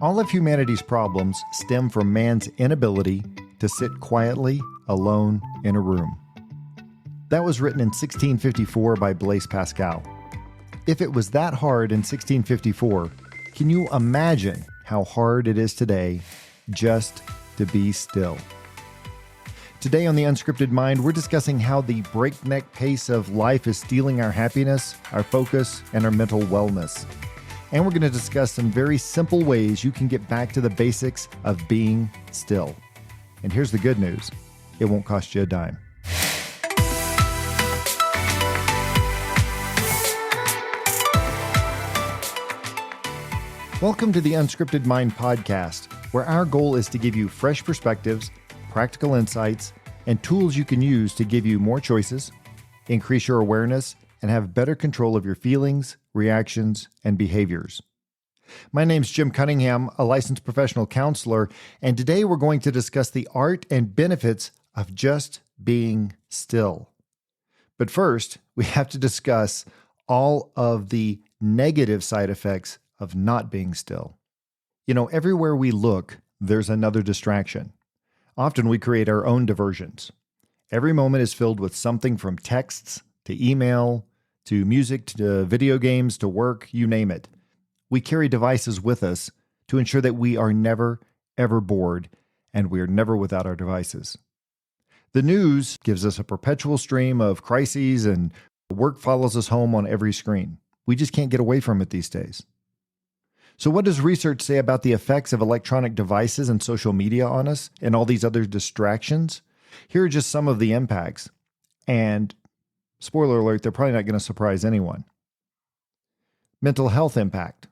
All of humanity's problems stem from man's inability to sit quietly alone in a room. That was written in 1654 by Blaise Pascal. If it was that hard in 1654, can you imagine how hard it is today just to be still? Today on The Unscripted Mind, we're discussing how the breakneck pace of life is stealing our happiness, our focus, and our mental wellness. And we're going to discuss some very simple ways you can get back to the basics of being still. And here's the good news. It won't cost you a dime. Welcome to the Unscripted Mind podcast, where our goal is to give you fresh perspectives, practical insights, and tools you can use to give you more choices, increase your awareness, and have better control of your feelings, reactions, and behaviors. My name's Jim Cunningham, a licensed professional counselor, and today we're going to discuss the art and benefits of just being still. But first, we have to discuss all of the negative side effects of not being still. You know, everywhere we look, there's another distraction. Often we create our own diversions. Every moment is filled with something from texts to email, to music, to video games, to work, you name it. We carry devices with us to ensure that we are never, ever bored, and we are never without our devices. The news gives us a perpetual stream of crises, and work follows us home on every screen. We just can't get away from it these days. So what does research say about the effects of electronic devices and social media on us and all these other distractions? Here are just some of the impacts. And spoiler alert, they're probably not going to surprise anyone. Mental health impact.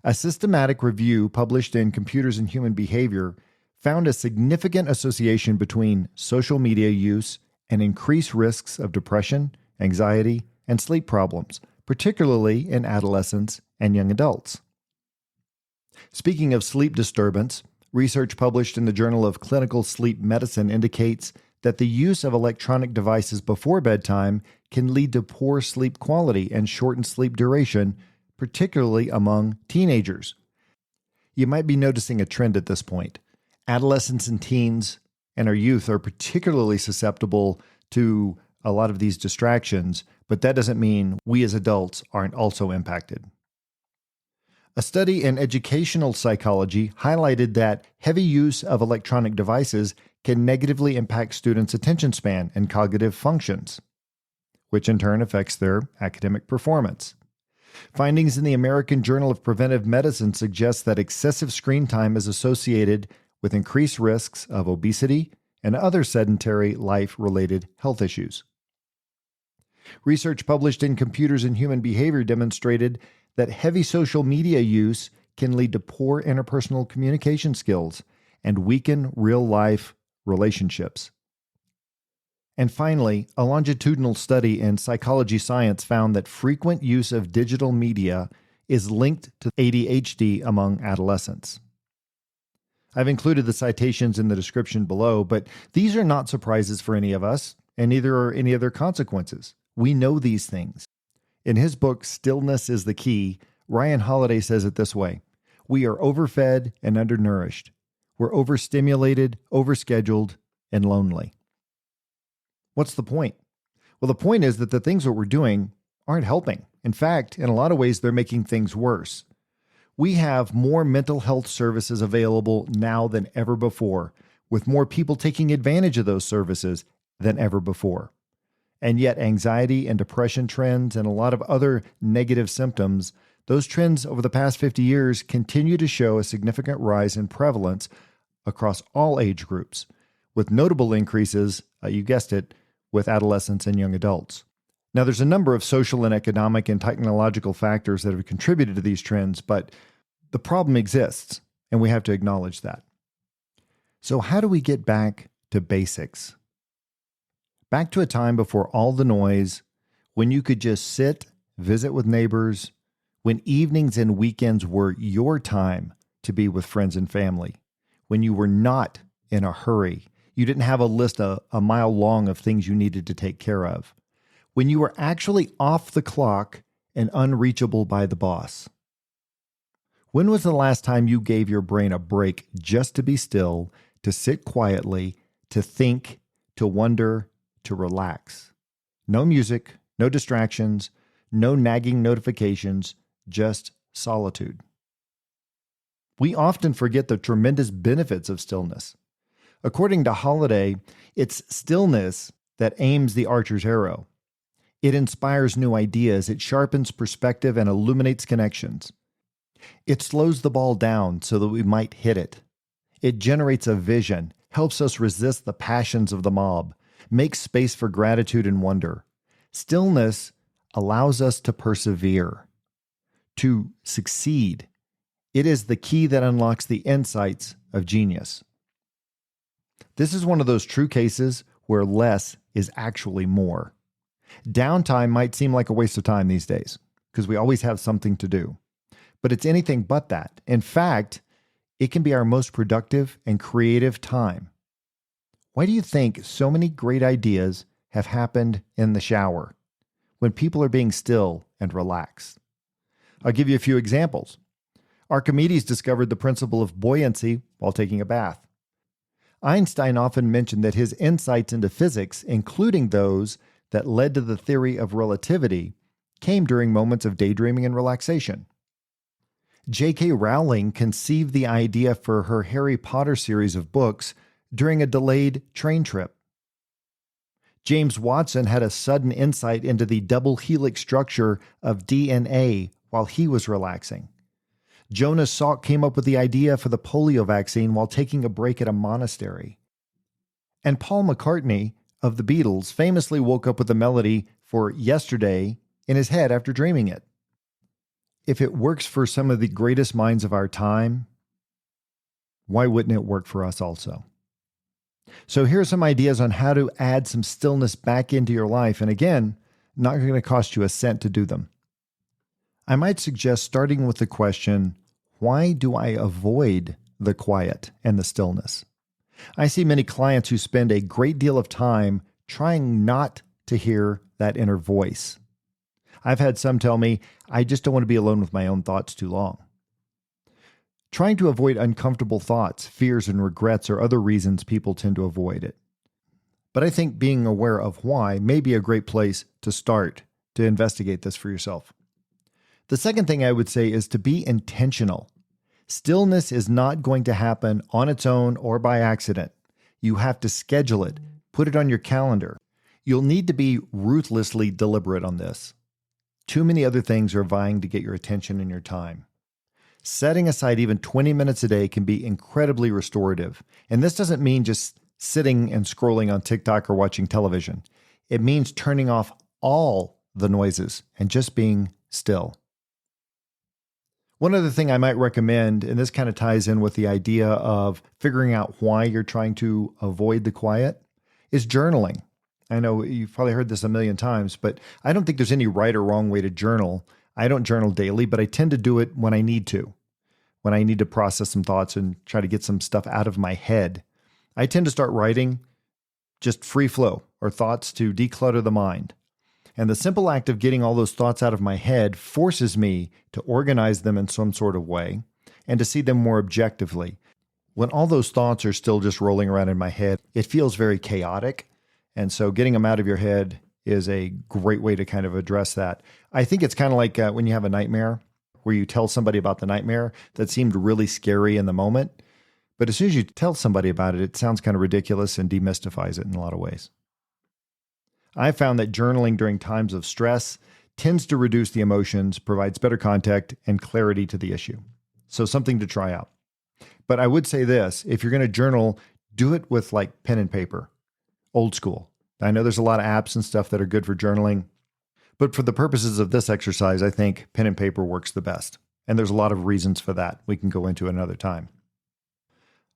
A systematic review published in Computers and Human Behavior found a significant association between social media use and increased risks of depression, anxiety, and sleep problems, particularly in adolescents and young adults. Speaking of sleep disturbance, research published in the Journal of Clinical Sleep Medicine indicates that the use of electronic devices before bedtime can lead to poor sleep quality and shortened sleep duration, particularly among teenagers. You might be noticing a trend at this point. Adolescents and teens and our youth are particularly susceptible to a lot of these distractions, but that doesn't mean we as adults aren't also impacted. A study in educational psychology highlighted that heavy use of electronic devices can negatively impact students' attention span and cognitive functions, which in turn affects their academic performance. Findings in the American Journal of Preventive Medicine suggest that excessive screen time is associated with increased risks of obesity and other sedentary life-related health issues. Research published in Computers and Human Behavior demonstrated that heavy social media use can lead to poor interpersonal communication skills and weaken real-life relationships. And finally, a longitudinal study in Psychology Science found that frequent use of digital media is linked to ADHD among adolescents. I've included the citations in the description below, but these are not surprises for any of us, and neither are any of their consequences. We know these things. In his book, Stillness is the Key, Ryan Holiday says it this way: we are overfed and undernourished. We're overstimulated, overscheduled, and lonely. What's the point? Well, the point is that the things that we're doing aren't helping. In fact, in a lot of ways, they're making things worse. We have more mental health services available now than ever before, with more people taking advantage of those services than ever before. And yet anxiety and depression trends and a lot of other negative symptoms, those trends over the past 50 years continue to show a significant rise in prevalence across all age groups, with notable increases, you guessed it, with adolescents and young adults. Now, there's a number of social and economic and technological factors that have contributed to these trends, but the problem exists, and we have to acknowledge that. So how do we get back to basics? Back to a time before all the noise, when you could just sit, visit with neighbors, when evenings and weekends were your time to be with friends and family, when you were not in a hurry, you didn't have a list a mile long of things you needed to take care of, when you were actually off the clock and unreachable by the boss. When was the last time you gave your brain a break just to be still, to sit quietly, to think, to wonder, to relax? No music, no distractions, no nagging notifications, just solitude. We often forget the tremendous benefits of stillness. According to Holiday, it's stillness that aims the archer's arrow. It inspires new ideas, it sharpens perspective and illuminates connections. It slows the ball down so that we might hit it. It generates a vision, helps us resist the passions of the mob, makes space for gratitude and wonder. Stillness allows us to persevere, to succeed. It is the key that unlocks the insights of genius. This is one of those true cases where less is actually more. Downtime might seem like a waste of time these days because we always have something to do. But it's anything but that. In fact, it can be our most productive and creative time. Why do you think so many great ideas have happened in the shower, when people are being still and relaxed? I'll give you a few examples. Archimedes discovered the principle of buoyancy while taking a bath. Einstein often mentioned that his insights into physics, including those that led to the theory of relativity, came during moments of daydreaming and relaxation. J.K. Rowling conceived the idea for her Harry Potter series of books during a delayed train trip. James Watson had a sudden insight into the double helix structure of DNA while he was relaxing. Jonas Salk came up with the idea for the polio vaccine while taking a break at a monastery. And Paul McCartney of the Beatles famously woke up with a melody for Yesterday in his head after dreaming it. If it works for some of the greatest minds of our time, why wouldn't it work for us also? So here are some ideas on how to add some stillness back into your life. And again, not going to cost you a cent to do them. I might suggest starting with the question, why do I avoid the quiet and the stillness? I see many clients who spend a great deal of time trying not to hear that inner voice. I've had some tell me, I just don't want to be alone with my own thoughts too long. Trying to avoid uncomfortable thoughts, fears, and regrets are other reasons people tend to avoid it. But I think being aware of why may be a great place to start to investigate this for yourself. The second thing I would say is to be intentional. Stillness is not going to happen on its own or by accident. You have to schedule it, put it on your calendar. You'll need to be ruthlessly deliberate on this. Too many other things are vying to get your attention and your time. Setting aside even 20 minutes a day can be incredibly restorative. And this doesn't mean just sitting and scrolling on TikTok or watching television. It means turning off all the noises and just being still. One other thing I might recommend, and this kind of ties in with the idea of figuring out why you're trying to avoid the quiet, is journaling. I know you've probably heard this a million times, but I don't think there's any right or wrong way to journal. I don't journal daily, but I tend to do it when I need to process some thoughts and try to get some stuff out of my head. I tend to start writing just free flow or thoughts to declutter the mind. And the simple act of getting all those thoughts out of my head forces me to organize them in some sort of way and to see them more objectively. When all those thoughts are still just rolling around in my head, it feels very chaotic. And so getting them out of your head is a great way to kind of address that. I think it's kind of like when you have a nightmare where you tell somebody about the nightmare that seemed really scary in the moment. But as soon as you tell somebody about it, it sounds kind of ridiculous and demystifies it in a lot of ways. I found that journaling during times of stress tends to reduce the emotions, provides better context and clarity to the issue. So something to try out. But I would say this, if you're going to journal, do it with like pen and paper, old school. I know there's a lot of apps and stuff that are good for journaling, but for the purposes of this exercise, I think pen and paper works the best. And there's a lot of reasons for that we can go into another time.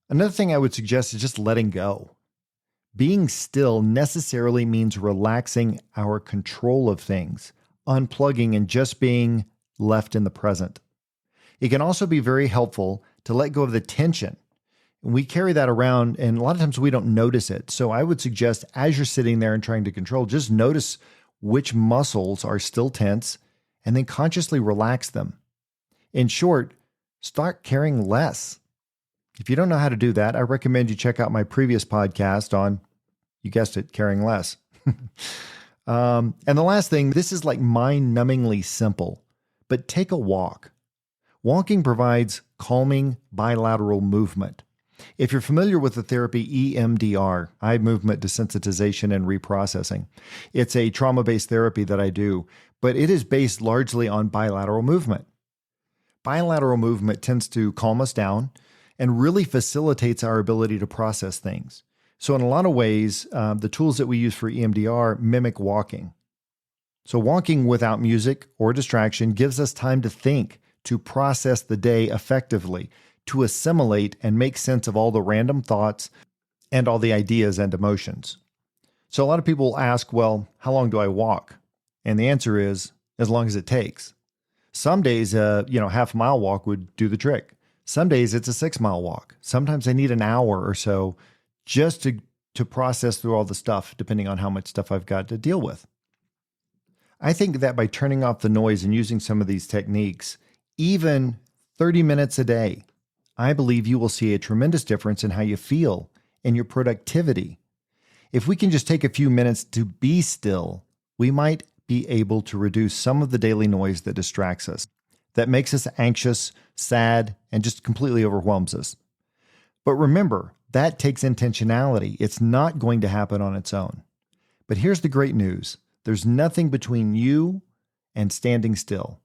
Another thing I would suggest is just letting go. Being still necessarily means relaxing our control of things, unplugging and just being left in the present. It can also be very helpful to let go of the tension. We carry that around and a lot of times we don't notice it. So I would suggest as you're sitting there and trying to control, just notice which muscles are still tense and then consciously relax them. In short, Start caring less. If you don't know how to do that, I recommend you check out my previous podcast on, you guessed it, caring less. And the last thing, this is like mind-numbingly simple, but take a walk. Walking provides calming bilateral movement. If you're familiar with the therapy EMDR, eye movement desensitization and reprocessing, it's a trauma-based therapy that I do, but it is based largely on bilateral movement. Bilateral movement tends to calm us down and really facilitates our ability to process things. So in a lot of ways, the tools that we use for EMDR mimic walking. So walking without music or distraction gives us time to think, to process the day effectively, to assimilate and make sense of all the random thoughts and all the ideas and emotions. So a lot of people will ask, well, how long do I walk? And the answer is, as long as it takes. Some days, half-mile walk would do the trick. Some days it's a 6-mile walk. Sometimes I need an hour or so just to process through all the stuff, depending on how much stuff I've got to deal with. I think that by turning off the noise and using some of these techniques, even 30 minutes a day, I believe you will see a tremendous difference in how you feel and your productivity. If we can just take a few minutes to be still, we might be able to reduce some of the daily noise that distracts us, that makes us anxious, sad, and just completely overwhelms us. But remember, that takes intentionality. It's not going to happen on its own. But here's the great news. There's nothing between you and standing still.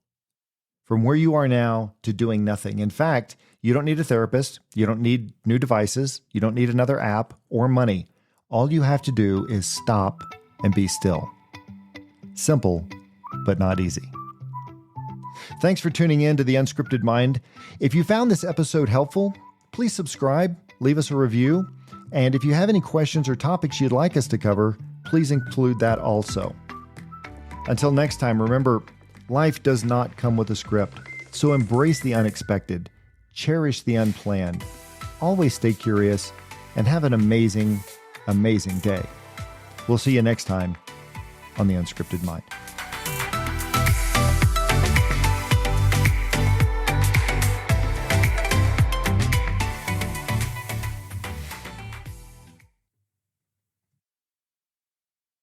From where you are now to doing nothing. In fact, you don't need a therapist. You don't need new devices. You don't need another app or money. All you have to do is stop and be still. Simple, but not easy. Thanks for tuning in to The Unscripted Mind. If you found this episode helpful, please subscribe, leave us a review, and if you have any questions or topics you'd like us to cover, please include that also. Until next time, remember, life does not come with a script, so embrace the unexpected, cherish the unplanned, always stay curious, and have an amazing, amazing day. We'll see you next time on The Unscripted Mind.